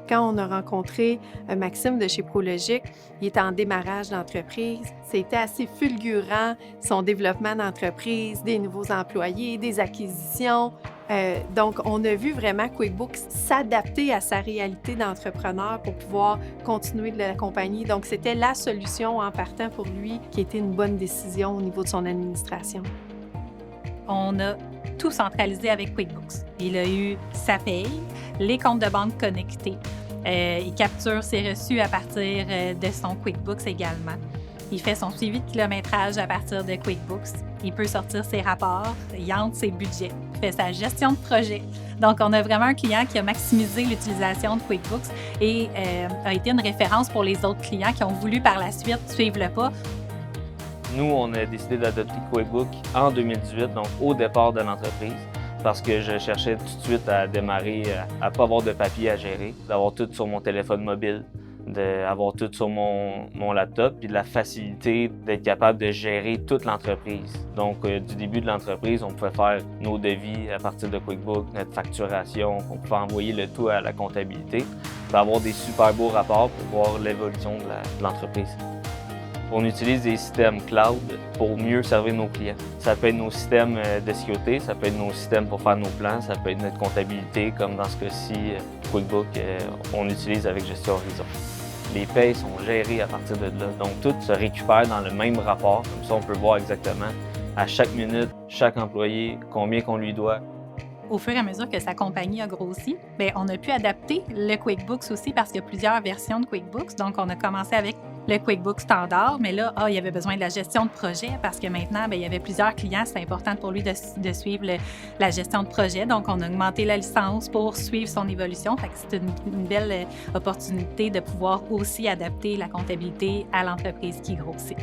Quand on a rencontré Maxime de chez Prologic, il était en démarrage d'entreprise. C'était assez fulgurant, son développement d'entreprise, des nouveaux employés, des acquisitions. Donc, on a vu vraiment QuickBooks s'adapter à sa réalité d'entrepreneur pour pouvoir continuer de l'accompagner. Donc, c'était la solution en partant pour lui qui était une bonne décision au niveau de son administration. On a tout centralisé avec QuickBooks. Il a eu sa paye, les comptes de banque connectés. Il capture ses reçus à partir de son QuickBooks également. Il fait son suivi de kilométrage à partir de QuickBooks. Il peut sortir ses rapports, il entre ses budgets, il fait sa gestion de projet. Donc, on a vraiment un client qui a maximisé l'utilisation de QuickBooks et a été une référence pour les autres clients qui ont voulu par la suite suivre le pas. Nous, on a décidé d'adopter QuickBooks en 2018, donc au départ de l'entreprise, parce que je cherchais tout de suite à démarrer, à ne pas avoir de papier à gérer, d'avoir tout sur mon téléphone mobile, d'avoir tout sur mon laptop, puis de la facilité d'être capable de gérer toute l'entreprise. Donc, du début de l'entreprise, on pouvait faire nos devis à partir de QuickBooks, notre facturation, on pouvait envoyer le tout à la comptabilité, puis avoir des super beaux rapports pour voir l'évolution de l'entreprise. On utilise des systèmes cloud pour mieux servir nos clients. Ça peut être nos systèmes de sécurité, ça peut être nos systèmes pour faire nos plans, ça peut être notre comptabilité, comme dans ce cas-ci, QuickBooks, on utilise avec Gestion Horizon. Les paies sont gérées à partir de là, donc tout se récupère dans le même rapport. Comme ça, on peut voir exactement à chaque minute, chaque employé, combien qu'on lui doit. Au fur et à mesure que sa compagnie a grossi, bien, on a pu adapter le QuickBooks aussi parce qu'il y a plusieurs versions de QuickBooks. Donc, on a commencé avec le QuickBooks standard, mais là, il y avait besoin de la gestion de projet parce que maintenant, bien, il y avait plusieurs clients. C'était important pour lui de suivre la gestion de projet. Donc, on a augmenté la licence pour suivre son évolution. Fait que c'est une belle opportunité de pouvoir aussi adapter la comptabilité à l'entreprise qui grossit.